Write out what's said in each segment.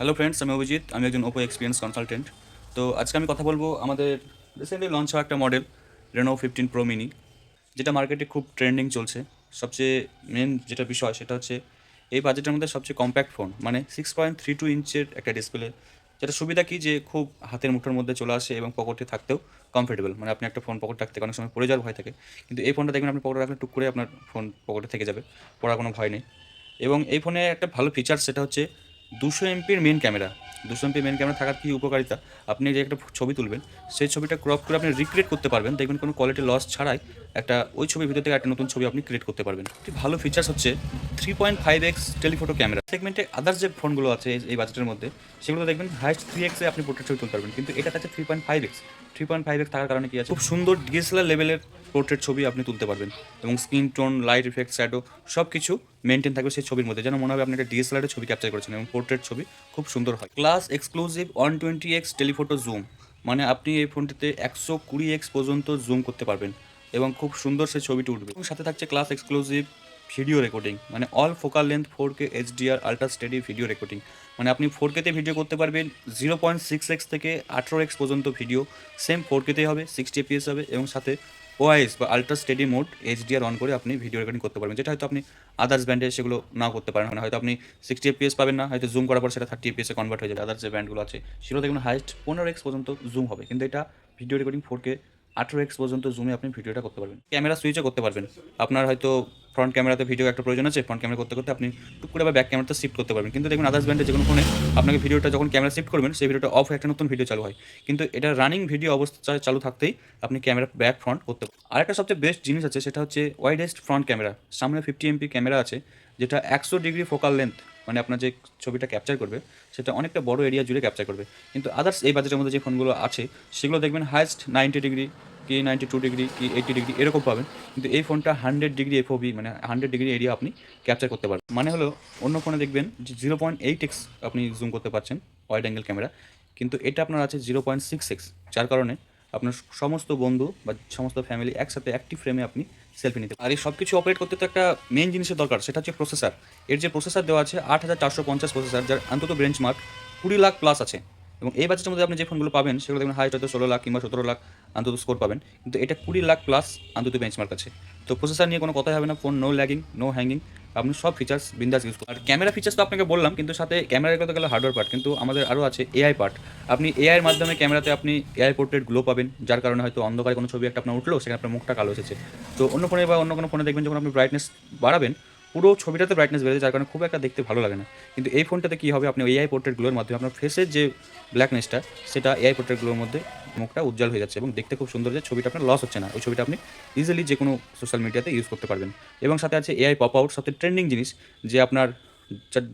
Hello friends, আমি অভিজিৎ। আমি একজন ওপো এক্সপিরিয়েন্স কনসালটেন্ট। তো আজকে আমি কথা বলবো আমাদের রিসেন্টলি লঞ্চ হওয়া একটা মডেল রেনো 15 প্রো মিনি, যেটা মার্কেটে খুব ট্রেন্ডিং চলছে। সবচেয়ে মেন যেটা বিষয় সেটা হচ্ছে এই বাজেটের মধ্যে সবচেয়ে কম্প্যাক্ট ফোন, মানে 6.32 ইঞ্চের একটা ডিসপ্লে, যেটা সুবিধা কি যে খুব হাতের মুঠোর মধ্যে চলে আসে এবং পকেটে থাকতেও কমফোর্টেবল। মানে আপনি একটা ফোন পকেটে রাখতে অনেক সময় পড়ে যাওয়ার ভয় থাকে, কিন্তু এই ফোনটা দেখবেন আপনি পকেটে রাখলে টুক করে আপনার ফোন পকেটে থেকে যাবে, পড়ার কোনো ভয় নেই। এবং এই ফোনে একটা ভালো ফিচার সেটা হচ্ছে 200 এমপির main camera. 200 MP main camera থাকার কী উপকারিতা, আপনি যে একটা ছবি তুলবেন সেই ছবিটা ক্রপ করে আপনি রিক্রিয়েট করতে পারবেন, দেখবেন কোনো কোয়ালিটি লস ছাড়াই একটা ওই ছবির ভিতর থেকে একটা নতুন ছবি আপনি ক্রিয়েট করতে পারবেন। একটি ভালো ফিচার্স হচ্ছে 3.5x টেলিফোটো ক্যামেরা। সেগমেন্টে আদার্স যে ফোনগুলো আছে এই বাজেটের মধ্যে, সেগুলো দেখবেন হাইস্ট 3x আপনি পোর্ট্রেট ছবি তুলতে পারবেন, কিন্তু এটা আছে 3.5x। 3.5x থাকার কারণে কি আছে, খুব সুন্দর ডিএসএলআর লেভেলের পোর্ট্রেট ছবি আপনি তুলতে পারবেন, এবং screen tone, light effect, shadow সব কিছু মেনটেন থাকবে সেই ছবির মধ্যে, যেন মনে হবে আপনি একটা ডিএসএলআরের ছবি ক্যাপচার করেছেন, এবং পোর্ট্রেট ছবি খুব সুন্দর হয়। Class exclusive 120x telephoto zoom, মানে আপনি এই ফোনটিতে 120x পর্যন্ত জুম করতে পারবেন এবং খুব সুন্দর সেই ছবিটি উঠবে। এবং সাথে থাকছে ক্লাস এক্সক্লুসিভ ভিডিও রেকর্ডিং, মানে all focal length 4K HDR ultra steady video recording, মানে আপনি 4Kতে ভিডিও করতে পারবেন। 0.6x থেকে 18x পর্যন্ত ভিডিও সেম 4Kতেই হবে, 60 fps হবে, এবং সাথে ওআইএস বা ultra steady mode HDR on করে আপনি ভিডিও রেকর্ডিং করতে পারবেন, যেটা হয়তো আপনি আদার্স ব্যান্ডে সেগুলো নাও করতে পারেন। মানে হয়তো আপনি 60 fps পাবেন না, হয়তো জুম করার পর সেটা 30 fps কনভার্ট হয়ে যাবে। আদার্স যে ব্যান্ডগুলো আছে সেগুলো দেখবেন হাইস্ট 15x পর্যন্ত জুম হবে, কিন্তু এটা ভিডিও রেকর্ডিং 4K 18x পর্যন্ত জুমে আপনি ভিডিওটা করতে পারবেন। ক্যামেরা সুইচও করতে পারবেন। আপনার হয়তো ফ্রন্ট ক্যামেরাতে ভিডিও একটা প্রয়োজন আছে, ফ্রন্ট ক্যামেরা করতে করতে আপনি টুক করে আবার ব্যাক ক্যামেরাতে শিফট করতে পারবেন, কিন্তু দেখবেন আদার্স ব্যান্ডে যে কোনো ফোনে আপনাকে ভিডিওটা যখন ক্যামেরা শিফট করবেন সেই ভিডিওটা অফ হয়ে একটা নতুন ভিডিও চালু হয়, কিন্তু এটা রানিং ভিডিও অবস্থায় চালু থাকতেই আপনি ক্যামেরা ব্যাক ফ্রন্ট করতে পারেন। আরেকটা সবচেয়ে বেস্ট জিনিস আছে, সেটা হচ্ছে ওয়াইডেস্ট ফ্রন্ট ক্যামেরা। সামনে 50 MP ক্যামেরা আছে, যেটা 100 ডিগ্রি ফোকাল লেন্থ, মানে আপনার যে ছবিটা ক্যাপচার করবে সেটা অনেকটা বড় এরিয়া জুড়ে ক্যাপচার করবে। কিন্তু আদার্স এই বাজেটের মধ্যে যে ফোনগুলো আছে সেগুলো দেখবেন হাইস্ট 90 ডিগ্রি, কি 92 ডিগ্রি, কি 80 ডিগ্রি এরকম পাবেন, কিন্তু এই ফোনটা 100 ডিগ্রি এফওবি, মানে 100 ডিগ্রি এরিয়া আপনি ক্যাপচার করতে পারবেন। মানে হলো অন্য ফোনে দেখবেন যে 0.8x আপনি জুম করতে পারছেন ওয়াইড অ্যাঙ্গেল ক্যামেরা, কিন্তু এটা আপনার আছে 0.6x, যার কারণে আপনার সমস্ত বন্ধু বা সমস্ত ফ্যামিলি একসাথে একটি ফ্রেমে আপনি সেলফি নিতে। আর এই সব কিছু অপারেট করতে তো একটা মেন জিনিসের দরকার, সেটা হচ্ছে প্রসেসর। এর যে প্রসেসর দেওয়া আছে 8450 প্রসেসর, যার অন্তত বেঞ্চ মার্ক 20 লাখ প্লাস আছে। এবং এই বাজেটের মধ্যে আপনি যে ফোনগুলো পাবেন সেগুলো দেখবেন হাইস্ট হয়তো 16 লাখ কিংবা 17 লাখ অন্তত স্কোর পাবেন, কিন্তু এটা 20 লাখ প্লাস অন্তত বেঞ্চমার্ক আছে। তো প্রসেসর নিয়ে কোনো কথাই হবে না, phone no lagging, no hanging, আপনি সব ফিচার্স বিন্দাস ইউজ করুন। আর ক্যামেরা ফিচার্স তো আপনাকে বললাম, কিন্তু সাথে ক্যামেরা করতে গেলে হার্ডওয়্যার পার্ট, কিন্তু আমাদের আরও আছে এআই পার্ট। আপনি এআইয়ের মাধ্যমে ক্যামেরাতে আপনি এআই পোর্ট্রেট গ্লো পাবেন, যার কারণে হয়তো অন্ধকারে কোনো ছবি একটা আপনার উঠলো, সেখানে আপনার মুখটা কালো এসেছে। তো অন্য ফোনে বা অন্য কোনো ফোনে দেখবেন যখন আপনি ব্রাইটনেস বাড়াবেন, পুরো ছবিটাতে ব্রাইটনেস বেড়ে যায়, যার কারণে খুব একটা দেখতে ভালো লাগে না। কিন্তু এই ফোনটাতে কী হবে, আপনি এআই পোর্ট্রেটগুলোর মাধ্যমে আপনার ফেসের যে ব্ল্যাকনেসটা সেটা এআই পোর্ট্রেটগুলোর মধ্যে মুখটা উজ্জ্বল হয়ে যাচ্ছে, এবং দেখতে খুব সুন্দর, যে ছবিটা আপনার লস হচ্ছে না, ওই ছবিটা আপনি ইজিলি যে কোনো সোশ্যাল মিডিয়াতে ইউজ করতে পারবেন। এবং সাথে আছে এআই পপ আউট, সবচেয়ে ট্রেন্ডিং জিনিস, যে আপনার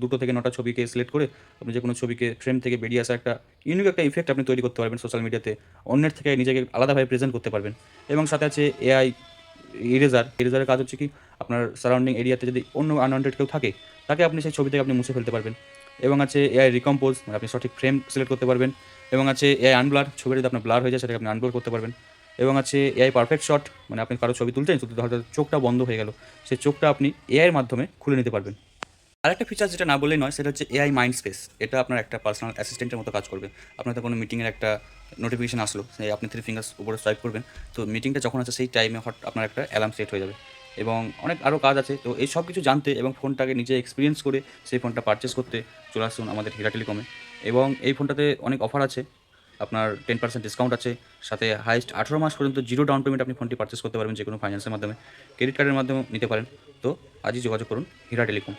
2 থেকে 9টা ছবিকে সিলেক্ট করে আপনি যে কোনো ছবিকে ফ্রেম থেকে বেরিয়ে আসা একটা ইউনিক একটা ইফেক্ট আপনি তৈরি করতে পারবেন সোশ্যাল মিডিয়াতে, অন্যের থেকে নিজেকে আলাদাভাবে প্রেজেন্ট করতে পারবেন। এবং সাথে আছে এআই ইরেজারের কাজ হচ্ছে কি, আপনার সারাউন্ডিং এরিয়াতে যদি অন্য আনওয়ান্টেড কেউ থাকে, তাকে আপনি সেই ছবি থেকে আপনি মুছে ফেলতে পারবেন। এবং আছে এআই রিকম্পোজ, মানে আপনি সঠিক ফ্রেম সিলেক্ট করতে পারবেন। এবং আছে এআই আনব্লার, ছবিটা যদি আপনার ব্লার হয়ে যায় সেটাকে আপনি আনব্লার করতে পারবেন। এবং আছে এআই পারফেক্ট শট, মানে আপনি কারো ছবি তুলছেন, শুধু হয়তো চোখটা বন্ধ হয়ে গেল, সেই চোখটা আপনি এআইয়ের মাধ্যমে খুলে নিতে পারবেন। আরেকটা ফিচার যেটা না বললেই নয়, সেটা হচ্ছে এআই মাইন্ড স্পেস। এটা আপনার একটা পার্সোনাল অ্যাসিস্ট্যান্টের মতো কাজ করবে। আপনার তো কোনো মিটিংয়ের একটা নোটিফিকেশন আসলো, সেই আপনি 3 ফিঙ্গার্স উপরে সোয়াইপ করবেন, তো মিটিংটা যখন আছে সেই টাইমে হট আপনার একটা অ্যালার্ম সেট হয়ে যাবে। এবং অনেক আরও কাজ আছে। তো এই সব কিছু জানতে এবং ফোনটাকে নিজে এক্সপিরিয়েন্স করে সেই ফোনটা পারচেস করতে চলে আসুন আমাদের হীরা টেলিকমে। এবং এই ফোনটাতে অনেক অফার আছে, আপনার 10% ডিসকাউন্ট আছে, সাথে হাইস্ট 18 মাস পর্যন্ত জিরো ডাউন পেমেন্ট আপনি ফোনটি পারচেস করতে পারবেন, যে কোনো ফাইন্যান্সের মাধ্যমে, ক্রেডিট কার্ডের মাধ্যমেও নিতে পারেন। তো আজই যোগাযোগ করুন হীরা টেলিকম।